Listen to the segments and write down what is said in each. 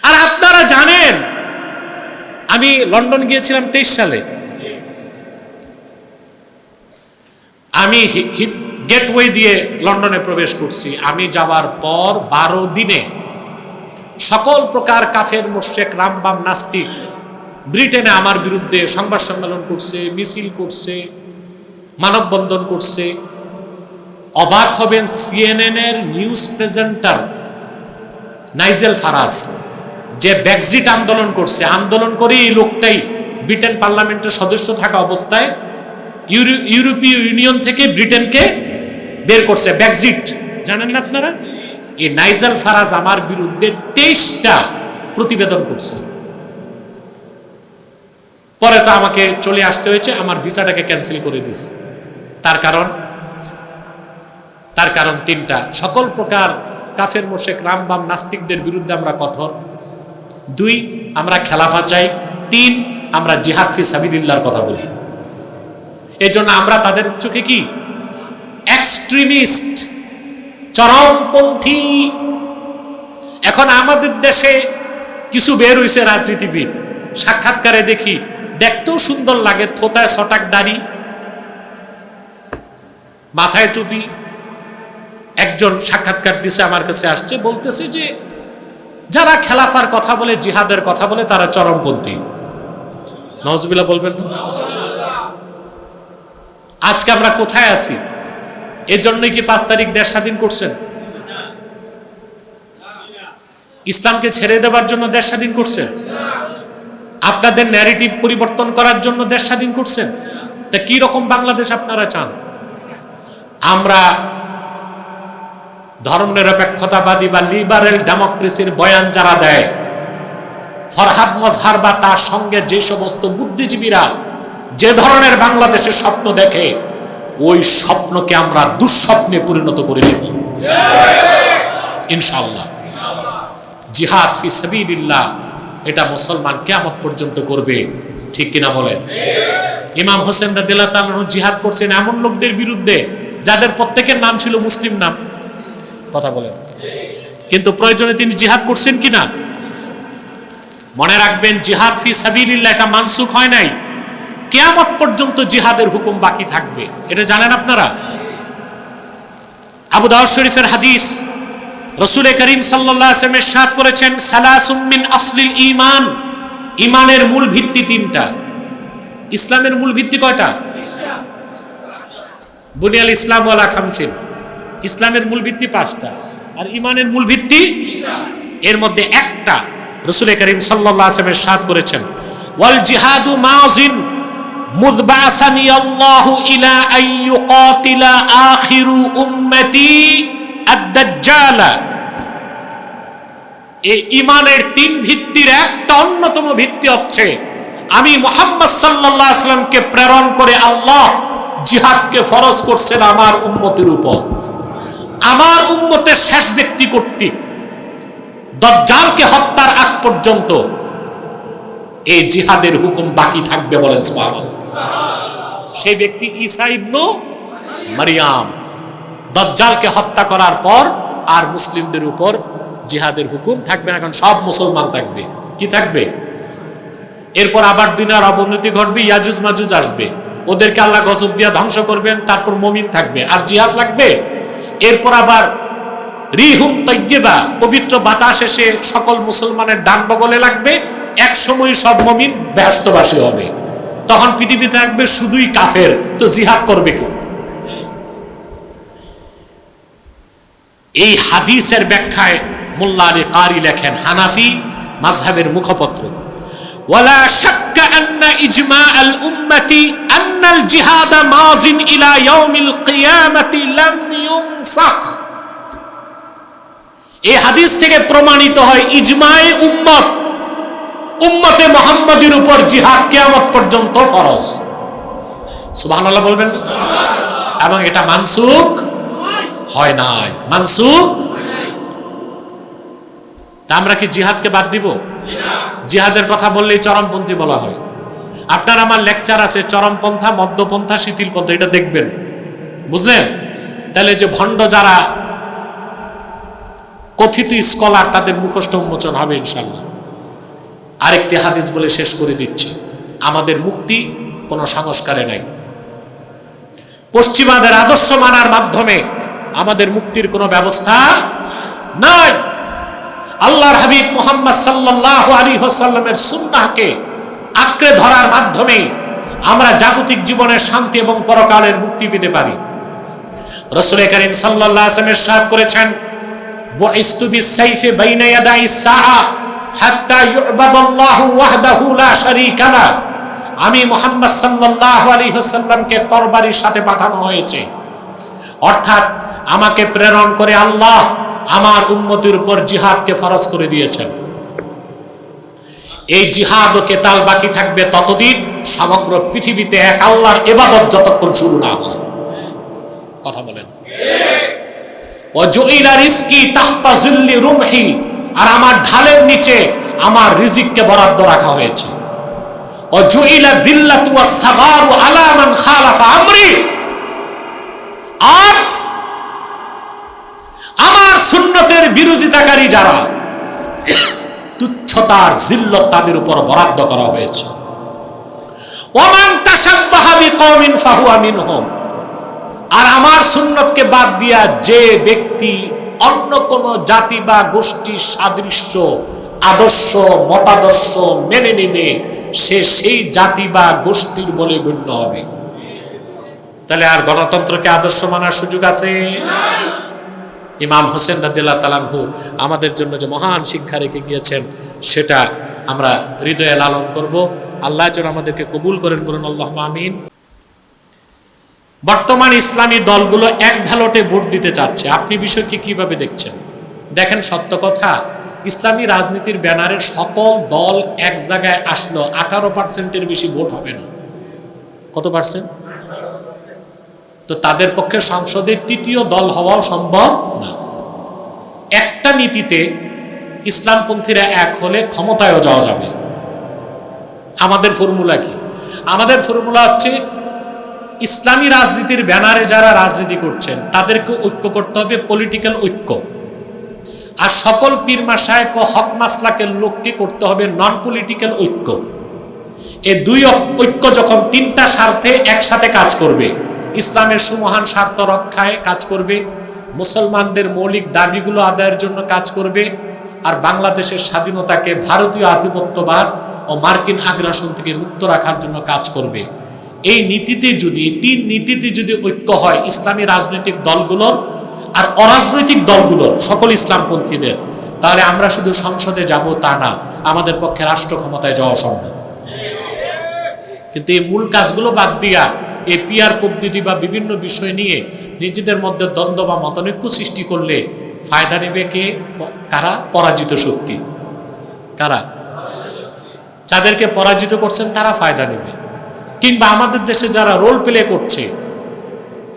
আর আপনারা জানেন আমি লন্ডন গিয়েছিলাম 23 সালে। আমি গেটওয়ে দিয়ে লন্ডনে প্রবেশ করছি। আমি যাওয়ার পর 12 দিনে সকল প্রকার কাফের, মুশরিক, রামবাম, নাস্তিক ব্রিটেনে আমার বিরুদ্ধে সংবাদ সম্মেলন করছে, মিছিল করছে, মানববন্ধন করছে। অবাক হবেন, সিএনএন এর নিউজ প্রেজেন্টার নাইজেল ফারাজ যে ব্রেক্সিট আন্দোলন করছে, আন্দোলন করে এই লোকটাই ব্রিটেন পার্লামেন্টের সদস্য থাকা অবস্থায় ইউরোপীয় ইউনিয়ন থেকে ব্রিটেনকে বের করছে। ব্রেক্সিট জানেন না আপনারা? এই নাইজেল ফারাজ আমার বিরুদ্ধে 23টা প্রতিবেদন করছে। পরে তো আমাকে চলে আসতে হয়েছে, আমার ভিসাটাকে ক্যান্সেল করে দিয়েছে। তার কারণ 3টা। সকল প্রকার কাফের, মুশরিক, রামবাম, নাস্তিকদের বিরুদ্ধে আমরা কঠোর। 2, আমরা খেলাফা চাই। 3, আমরা জিহাদ ফি সাবিলিল্লাহর কথা বলি। এজন্য আমরা তাদের চোখে কি এক্সট্রিমিস্ট, চরমপন্থী। এখন আমাদের দেশে কিছু বের হইছে রাজনীতিবিদ, সাক্ষাৎকারে দেখি দেখতেও সুন্দর লাগে, থোতায় ছটাক দাড়ি, মাথায় টুপি। একজন সাক্ষাৎকার দিছে, আমার কাছে আসছে, বলতেছে যে যারা খেলাফার কথা বলে, জিহাদের কথা বলে, তারা চরমপন্থী। নাউজুবিল্লাহ বলবেন না? আজকে আমরা কোথায় আছি? এর জন্যই কি 5 তারিখ দেশ স্বাধীন করছেন? ইসলামকে ছেড়ে দেওয়ার জন্য দেশ স্বাধীন করছেন? আপনাদের ন্যারেটিভ পরিবর্তন করার জন্য দেশ স্বাধীন করছেন? তা কি রকম বাংলাদেশ আপনারা চান? আমরা ধর্মনিরপেক্ষতাবাদী বা লিবারেল ডেমোক্রেসির বয়ান যারা দেয়, ফরহাদ মজহার বা তার সঙ্গে যে সমস্ত বুদ্ধিজীবীরা যে ধরনের বাংলাদেশের স্বপ্ন দেখে, ওই স্বপ্নকে আমরা দুঃস্বপ্নে পরিণত করে দেব ইনশাআল্লাহ। জিহাদ ফি সাবিলিল্লাহ, এটা মুসলমান কিয়ামত পর্যন্ত করবে, ঠিক কিনা বলেন? ইমাম হোসেন রাদিয়াল্লাহু তাআলা জিহাদ করছেন এমন লোকদের বিরুদ্ধে যাদের প্রত্যেকের নাম ছিল মুসলিম নাম। কথা বলেন। কিন্তু প্রয়োজনে তিনি জিহাদ করছেন কিনা? মনে রাখবেন, জিহাদ ফি সাবিলিল্লাহ এটা মানসুখ হয় নাই। কিয়ামত পর্যন্ত জিহাদের হুকুম বাকি থাকবে, এটা জানেন আপনারা? আবু দাউদ শরীফের হাদিস, রাসূল করিম সাল্লাল্লাহু আলাইহি ওয়াসাল্লাম ইরশাদ করেছেন, সালাসুম মিন আসলিল ঈমান, ঈমানের মূল ভিত্তি 3টা। ইসলামের মূল ভিত্তি কয়টা? বুনিয়াল ইসলাম ওয়ালা খামসিন। ইসলামের মূল ভিত্তি 5টা, আর ঈমানের মূল ভিত্তি 3টা। এর মধ্যে একটা রাসূল করিম সাল্লাল্লাহু আলাইহি ওয়াসাল্লাম ইরশাদ করেছেন, ওয়াল জিহাদু মাযিন মুযবাসানি আল্লাহু ইলা আন ইউকাতিলা আখিরু উম্মতি আদ-দাজ্জাল। এই ঈমানের 3 ভিত্তির একটা অন্যতম ভিত্তি হচ্ছে, আমি মুহাম্মদ সাল্লাল্লাহু আলাইহি ওয়াসাল্লামকে প্রেরণ করে আল্লাহ জিহাদকে ফরজ করছেন আমার উম্মতের উপর। আমার উম্মতের শেষ ব্যক্তি কর্তৃক দাজ্জালকে হত্যার আগ পর্যন্ত এই জিহাদের হুকুম বাকি থাকবে, বলেন সুবহানাল্লাহ। সেই ব্যক্তি ঈসা ইবনে মারইয়াম। দাজ্জালকে হত্যা করার পর আর মুসলিমদের উপর জিহাদের হুকুম থাকবে না, কারণ সব মুসলমান থাকবে। কি থাকবে? এরপর আবার দুনিয়ার অবনতি ঘটবে, ইয়াজুজ মাজুজ আসবে, ওদেরকে আল্লাহ গজব দিয়া ধ্বংস করবেন, তারপর মুমিন থাকবে, আর জিহাদ লাগবে। এরপর আবার রিহুম তাইয়্যিবা, পবিত্র বাতাস এসে সকল মুসলমানের ডান বগলে লাগবে, এক সময় সব মুমিন বেহেশতবাসী হবে। তখন পৃথিবীতে থাকবে শুধুই কাফের, তো জিহাদ করবে কেউ? এই হাদিসের ব্যাখ্যায় মোল্লা আলী কারি লেখেন, হানাফি মাযহাবের মুখপত্র, ওয়ালা শাক্কা আন্না ইজমাআল উম্মতি আন্নাল জিহাদ মাযিন ইলা ইয়াউমিল কিয়ামাতি লাম ইউনসাখ। এই হাদিস থেকে প্রমাণিত হয় ইজমায়ে উম্মত, উম্মতে মুহাম্মাদীর উপর জিহাদ কিয়ামত পর্যন্ত ফরজ। সুবহানাল্লাহ বলবেন? এবং এটা মানসুখ হয় নাই, মানসুখ। তা আমরা কি জিহাদকে বাদ দিব? জিহাদের কথা বললেই চরমপন্থী বলা হয়। আপনার আমার লেকচার আছে চরমপন্থা, মধ্যপন্থা, শিথিলপন্থা, এটা দেখবেন, বুঝলেন? তাহলে যে ভণ্ড যারা কথিত স্কলার, তাদের মুখস্থ উন্মোচন হবে ইনশাল্লাহ। আরেকটি হাদিস বলে শেষ করে দিচ্ছি, আমাদের মুক্তি কোনো সংস্কারে নাই। পশ্চিমাদের আদর্শ মানার মাধ্যমে আমাদের মুক্তির কোনো ব্যবস্থা নাই। আল্লাহর হাবিব মুহাম্মদ সাল্লাল্লাহু আলাইহি ওয়াসাল্লামের সুন্নাহকে আঁকড়ে ধরার মাধ্যমে আমরা জাগতিক জীবনের শান্তি এবং পরকালের মুক্তি পেতে পারি। রাসূল কারীম সাল্লাল্লাহু আলাইহি ওয়াসাল্লাম ইরশাদ করেছেন, বুইসতু বিস-সাইফি বাইনা ইয়াদাইস সাআ হাত্তা ইউবাদাল্লাহু ওয়াহদাহু লা শারীকা লা। আমি মুহাম্মদ সাল্লাল্লাহু আলাইহি ওয়াসাল্লামকে তরবারির সাথে পাঠানো হয়েছে, অর্থাৎ আমাকে প্রেরণ করে আল্লাহ আমার উম্মতের উপর জিহাদকে ফরজ করে দিয়েছেন। এই জিহাদ ও কেতাল বাকি থাকবে ততদিন সমগ্র পৃথিবীতে এক আল্লাহর ইবাদত যতক্ষণ শুরু না হয়। কথা বলেন। ওয়া জুইলা রিজকি তাহতা যিল্লি রুমহি, আর আমার ঢালের নিচে আমার রিজিককে বরাদ্দ রাখা হয়েছে। ওয়া জুইলা যিল্লাতু ওয়াস সাগারু আলা মান খালাফা আমরি, আর আমার সুন্নতের বিরোধিতাকারী যারা, তুচ্ছতার জিল্লত তাদের উপর বরাদ্দ করা হয়েছে। ওয়ামান তাশাব্বাহা বিকওমিন ফাহুয়া মিনহুম, আর আমার সুন্নতকে বাদ দিয়া যে ব্যক্তি অন্য কোন জাতি বা গোষ্ঠীর সাদৃশ্য আদর্শ মতাদর্শ মেনে নেবে, সে সেই জাতি বা গোষ্ঠীর বলে গণ্য হবে। তাহলে আর গণতন্ত্রকে আদর্শ মানার সুযোগ আছে? ইমাম হোসেন রাদিয়াল্লাহু তাআলা আনহু আমাদের জন্য যে মহান শিক্ষা রেখে গিয়েছেন, সেটা আমরা হৃদয়ে লালন করব। আল্লাহ যেন আমাদেরকে কবুল করেন, বলুন আল্লাহুম্মা আমিন। বর্তমান ইসলামী দলগুলো এক ভ্যালটে ভোট দিতে চাচ্ছে, আপনি বিষয়কে কিভাবে দেখছেন? দেখেন, সত্য কথা, ইসলামী রাজনীতির ব্যানারে সকল দল এক জায়গায় আসলো 18%-এর বেশি ভোট হবে না। কত পার্সেন্ট? তো তাদের পক্ষে সংসদের তৃতীয় দল হওয়াও সম্ভব না। একটা নীতিতে ইসলামপন্থীরা এক হলে ক্ষমতায়ও যাওয়া যাবে। আমাদের ফর্মুলা কি? আমাদের ফর্মুলা হচ্ছে, ইসলামী রাজনীতির ব্যানারে যারা রাজনীতি করছেন তাদেরকে ঐক্য করতে হবে, পলিটিক্যাল ঐক্য। আর সকল পীর মাশায়েখ ও হক মাসলাকের লোককে করতে হবে নন পলিটিক্যাল ঐক্য। এই দুই ঐক্য যখন তিনটা স্বার্থে একসাথে কাজ করবে, ইসলামের সুমহান স্বার্থ রক্ষায় কাজ করবে, মুসলমানদের মৌলিক দাবিগুলো আদায়ের জন্য কাজ করবে, আর বাংলাদেশের স্বাধীনতাকে ভারতীয় আধিপত্যবাদ ও মার্কিন আগ্রাসন থেকে মুক্ত রাখার জন্য কাজ করবে। এই নীতিতে যদি, তিন নীতিতে যদি ঐক্য হয় ইসলামী রাজনৈতিক দলগুলোর আর অরাজনৈতিক দলগুলোর, সকল ইসলামপন্থীদের, তাহলে আমরা শুধু সংসদে যাব তা না, আমাদের পক্ষে রাষ্ট্র ক্ষমতায় যাওয়া সম্ভব। কিন্তু এই মূল কাজগুলো বাদ দিয়া এই পিয়ার পদ্ধতি বা বিভিন্ন বিষয় নিয়ে নিজেদের মধ্যে দ্বন্দ্ব বা মতানৈক্য সৃষ্টি করলে ফায়দা নেবে কে? কারা? পরাজিত শক্তি। কারা? যাদেরকে পরাজিত করছেন তারা ফায়দা নেবে। কিংবা আমাদের দেশে যারা রোল প্লে করছে,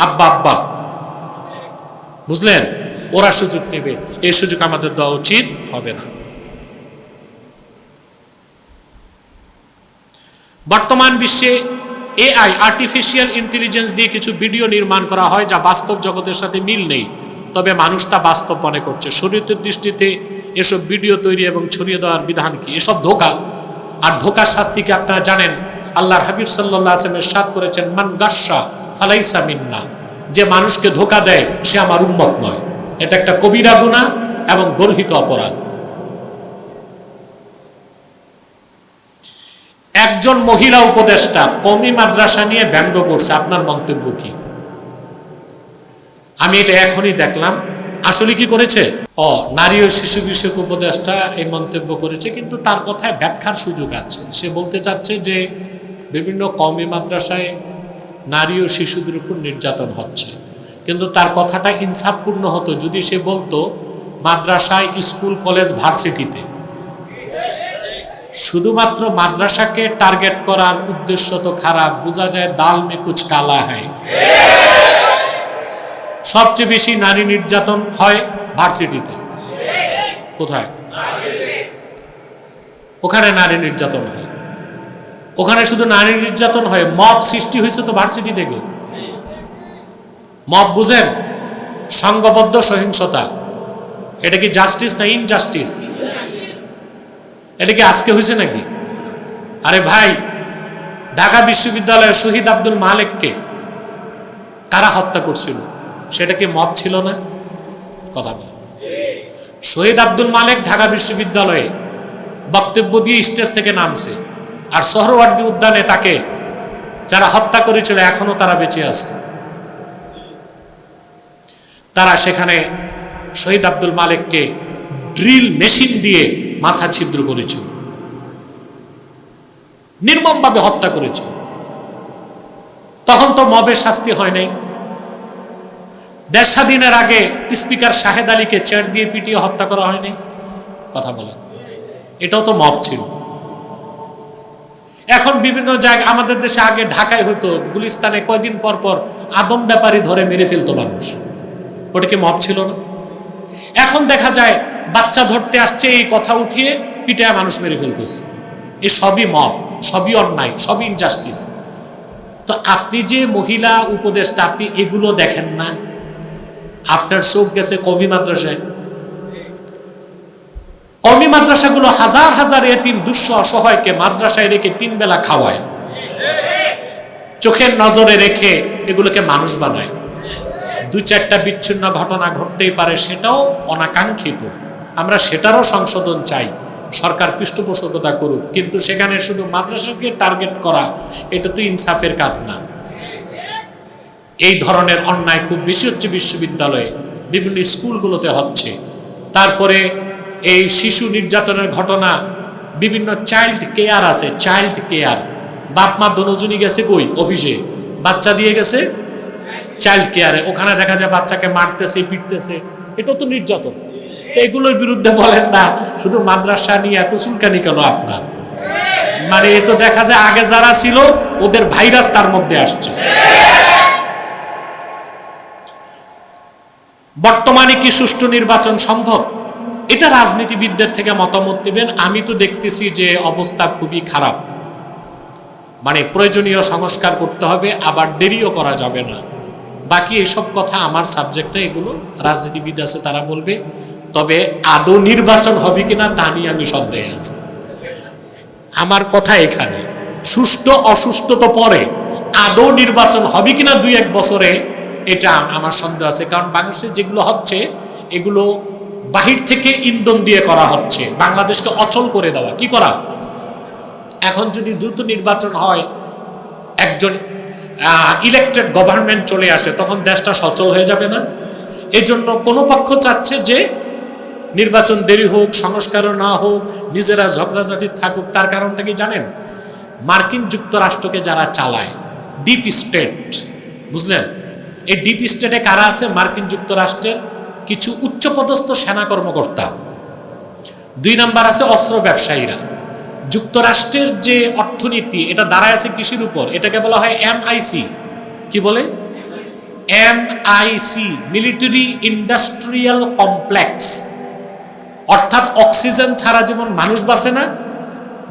আব্বা আব্বা, বুঝলেন, ওরা সুযোগ নেবে। এই সুযোগ আমাদের দেওয়া উচিত হবে না। বর্তমান বিশ্বে এআই, আর্টিফিশিয়াল ইন্টেলিজেন্স দিয়ে কিছু ভিডিও নির্মাণ করা হয় যা বাস্তব জগতের সাথে মিল নেই, তবে মানুষ তা বাস্তব মনে করছে। শরীয়তের দৃষ্টিতে এসব ভিডিও তৈরি এবং ছড়িয়ে দেওয়ার বিধান কি? এসব ধোঁকা। আর ধোঁকার শাস্তিকে আপনারা জানেন। আল্লাহর হাবিব সাল্লাল্লাহু আলাইহি ওয়াসাল্লাম ইরশাদ করেছেন, মান গাশশা ফালাইসা মিন্না, যে মানুষকে ধোঁকা দেয় সে আমার উম্মত নয়। এটা একটা কবিরা গুনাহ এবং গর্হিত অপরাধ। একজন মহিলা উপদেষ্টা কওমি মাদ্রাসা নিয়ে ব্যঙ্গ করছে, আপনার মন্তব্য কি? আমি এটা এখনই দেখলাম। আসলে কি করেছে? নারী ও শিশু বিষয়ক উপদেষ্টা এই মন্তব্য করেছে, কিন্তু তার কথায় ব্যাখ্যার সুযোগ আছে। সে বলতে চাচ্ছে যে বিভিন্ন কওমি মাদ্রাসায় নারী ও শিশুদের উপর নির্যাতন হচ্ছে, কিন্তু তার কথাটা ইনসাফপূর্ণ হতো যদি সে বলতো মাদ্রাসায়, স্কুল, কলেজ, ভার্সিটিতে। শুধুমাত্র মাদ্রাসাকে টার্গেট করার উদ্দেশ্য তো খারাপ, বোঝা যায় দাল মে কুছ কালা হয়। সবচেয়ে বেশি নারী নির্যাতন হয় ভার্সিটিতে। কোথায়? ওখানে নারী নির্যাতন হয়। ওখানে শুধু নারী নির্যাতন হয়, মব সৃষ্টি হয়েছে তো ভার্সিটি থেকে। মব বুঝেন? সংঘবদ্ধ সহিংসতা। এটা কি জাস্টিস না ইনজাস্টিস? এটা কি আজকে হয়েছে নাকি? আরে ভাই, ঢাকা বিশ্ববিদ্যালয়ের শহীদ আব্দুল মালেককে কারা হত্যা করছিল? সেটা কি মব ছিল না? কথা বলে। শহীদ আব্দুল মালেক ঢাকা বিশ্ববিদ্যালয়ে বক্তব্য দিয়ে স্টেজ থেকে নামছে, আর সোহরাওয়ার্দী উদ্যানে তাকে যারা হত্যা করেছিল এখনো তারা বেঁচে আছে। তারা সেখানে শহীদ আব্দুল মালেককে ড্রিল মেশিন দিয়ে মাথা ছিদ্র করেছিল, নির্মমভাবে হত্যা করেছিল। তখন তো মবের শাস্তি হয় নাই। দেশ স্বাধীনের আগে স্পিকার শাহেদ আলীকে চেয়ার দিয়ে পিটিয়ে হত্যা করা হয়নি? কথা বলেন, এটাও তো মব ছিল। এখন বিভিন্ন জায়গায়, আমাদের দেশে আগে ঢাকায় হতো, গুলিস্তানে কয়দিন পর পর আদম ব্যাপারী ধরে মেরে ফেলতো মানুষ, ওটা কি মব ছিল না? এখন দেখা যায় বাচ্চা ধরতে আসছে, এই কথা উঠিয়ে পিটায় মানুষ মেরে ফেলতেছে। এই সবই মব, সবই অন্যায়, সবই ইনজাস্টিস। তো আপনি যে মহিলা উপদেষ্টা, আপনি এগুলো দেখেন না? আপনার চোখ গেছে কওমি মাদ্রাসায়। কওমি মাদ্রাসাগুলো হাজার হাজার এতিম দুঃস্থ অসহায়কে মাদ্রাসায় রেখে 3 বেলা খাওয়ায়, চোখের নজরে রেখে এগুলোকে মানুষ বানায়। 2-4টা বিচ্ছিন্ন ঘটনা ঘটতেই পারে, সেটাও অনাকাঙ্ক্ষিত, আমরা সেটারও সংশোধন চাই, সরকার পৃষ্ঠপোষকতা করুক, কিন্তু সেখানে শুধু মাদ্রাসাকে টার্গেট করা, এটা তো ইনসাফের কাজ না। এই ধরনের অন্যায় খুব বেশি হচ্ছে বিশ্ববিদ্যালয়ে, বিভিন্ন স্কুলগুলোতে হচ্ছে। তারপরে এই শিশু নির্যাতনের ঘটনা, বিভিন্ন চাইল্ড কেয়ার আছে, চাইল্ড কেয়ার, বাপ মা দোনোজনই গেছে কই? অফিসে, বাচ্চা দিয়ে গেছে চাইল্ড কেয়ারে, ওখানে দেখা যায় বাচ্চাকে মারতেছে, পিটতেছে, এটা তো নির্যাতন। এগুলোর বিরুদ্ধে বলেন না, শুধু মাদ্রাসা নিয়ে এত চুলকানি কেন আপনার? মানে এ তো দেখা যায় আগে যারা ছিল ওদের ভাইরাস তার মধ্যে আসছে। বর্তমানে কি সুষ্ঠু নির্বাচন সম্ভব? এটা রাজনীতিবিদদের থেকে মতামত দিবেন। আমি তো দেখতেছি যে অবস্থা খুবই খারাপ, মানে প্রয়োজনীয় সংস্কার করতে হবে, আবার দেরিও করা যাবে না। বাকি এইসব কথা আমার সাবজেক্টে, এগুলো রাজনীতিবিদ আছে তারা বলবে। তবে আদৌ নির্বাচন হবে কিনা তা নিয়ে আমি সন্দেহে আছি। আমার কথা এখানে, সুষ্ঠু অসুস্থ তো পরে, আদৌ নির্বাচন হবে কিনা 2-1 বছরে, এটা আমার সন্দেহ আছে। কারণ বাংলাদেশে যেগুলো হচ্ছে এগুলো বাহির থেকে ইন্ধন দিয়ে করা হচ্ছে, বাংলাদেশকে অচল করে দেওয়া। কি করা? এখন যদি দ্রুত নির্বাচন হয়, একজন ইলেক্টেড গভর্নমেন্ট চলে আসে, তখন দেশটা সচল হয়ে যাবে না? এই জন্য কোনো পক্ষ চাচ্ছে যে নির্বাচন দেরি হোক, সংস্কারও না হোক, নিজেরা ঝগড়াঝাটি থাকুক। তার কারণটা কি জানেন? মার্কিন যুক্তরাষ্ট্রকে যারা চালায়, ডিপ স্টেট, বুঝলেন? এই ডিপ স্টেটে কারা আছে? মার্কিন যুক্তরাষ্ট্রের কিছু উচ্চপদস্থ সেনা কর্মকর্তা। 2 নাম্বার আছে অস্ত্র ব্যবসায়ীরা। যুক্তরাষ্ট্রের যে অর্থনীতি, এটা দাঁড়ায় আছে কৃষির উপর, এটাকে বলা হয় MIC। কি বলে? MIC, military industrial complex. অর্থাৎ অক্সিজেন ছাড়া যেমন মানুষ বাঁচে না,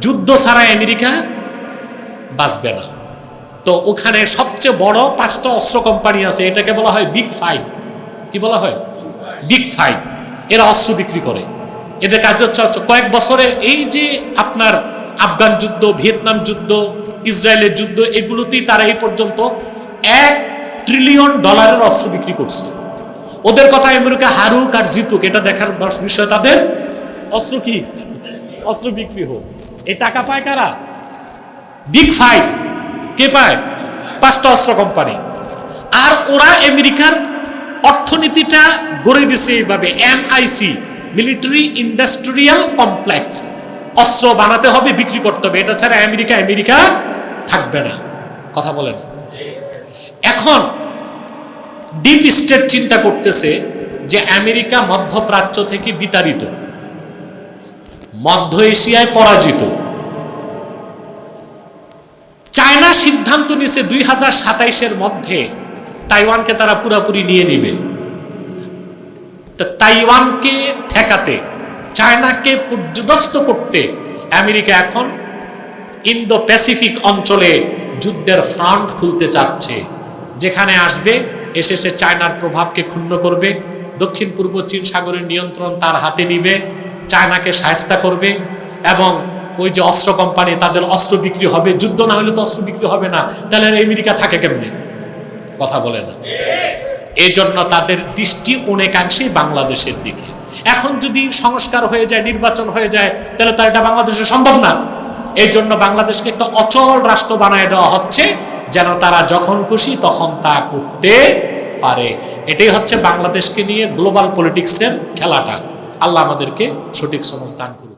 যুদ্ধ ছাড়া আমেরিকা বাঁচবে না। তো ওখানে সবচেয়ে বড় 5টা অস্ত্র কোম্পানি আছে, এটাকে বলা হয় বিগ 5। কি বলা হয়? বিগ 5। এরা অস্ত্র বিক্রি করে। এদের কাজ হচ্ছে কয়েক বছরে এই যে আপনার আফগান যুদ্ধ, ভিয়েতনাম যুদ্ধ, ইসরায়েলের যুদ্ধ, এগুলোতেই তারা এই পর্যন্ত $1 ট্রিলিয়ন অস্ত্র বিক্রি করছে। ওদের কথা আমেরিকা হারুক আর জিতুক, এটা দেখার বিষয় তাদের। অস্ত্র কি? অস্ত্র বিক্রি হোক। এই টাকা পায় কারা? বিগ 5। কে পায়? 5টা অস্ত্র কোম্পানি। আর ওরা আমেরিকার অর্থনীতিটা গড়ে দিছে এইভাবে, MIC, মিলিটারি ইন্ডাস্ট্রিয়াল কমপ্লেক্স। অস্ত্র বানাতে হবে, বিক্রি করতে হবে, এটা ছাড়া আমেরিকা থাকবে না। কথা বলেন। এখন ডিপ স্টেট চিন্তা করতেছে যে আমেরিকা মধ্যপ্রাচ্য থেকে বিতাড়িত, মধ্য এশিয়ায় পরাজিত। চায়না সিদ্ধান্ত নিয়েছে 2027-এর মধ্যে তাইওয়ানকে তারা পুরোপুরি নিয়ে নেবে। তাইওয়ানকে ঠেকাতে, চায়নাকে পর্যদস্ত করতে আমেরিকা এখন ইন্দো প্যাসিফিক অঞ্চলে যুদ্ধের ফ্রন্ট খুলতে চাচ্ছে। যেখানে আসবে, এসে সে চায়নার প্রভাবকে ক্ষুণ্ণ করবে, দক্ষিণ পূর্ব চীন সাগরের নিয়ন্ত্রণ তার হাতে নিবে, চায়নাকে শায়েস্তা করবে, এবং ওই যে অস্ত্র কোম্পানি তাদের অস্ত্র বিক্রি হবে, যুদ্ধ না হলে তো অস্ত্র বিক্রি হবে না, তাহলে আমেরিকা থাকে কেমনে? কথা বলে না। এই জন্য তাদের দৃষ্টি অনেকাংশে বাংলাদেশের দিকে। এখন যদি সংস্কার হয়ে যায়, নির্বাচন হয়ে যায়, তাহলে তো এটা বাংলাদেশে সম্ভব না। এই জন্য বাংলাদেশকে একটা অচল রাষ্ট্র বানায় দেওয়া হচ্ছে, যেন তারা যখন খুশি তখন তা করতে পারে। এটাই হচ্ছে বাংলাদেশকে নিয়ে গ্লোবাল পলিটিক্সের খেলাটা। আল্লাহ আমাদেরকে সঠিক সমঝ দান করুন।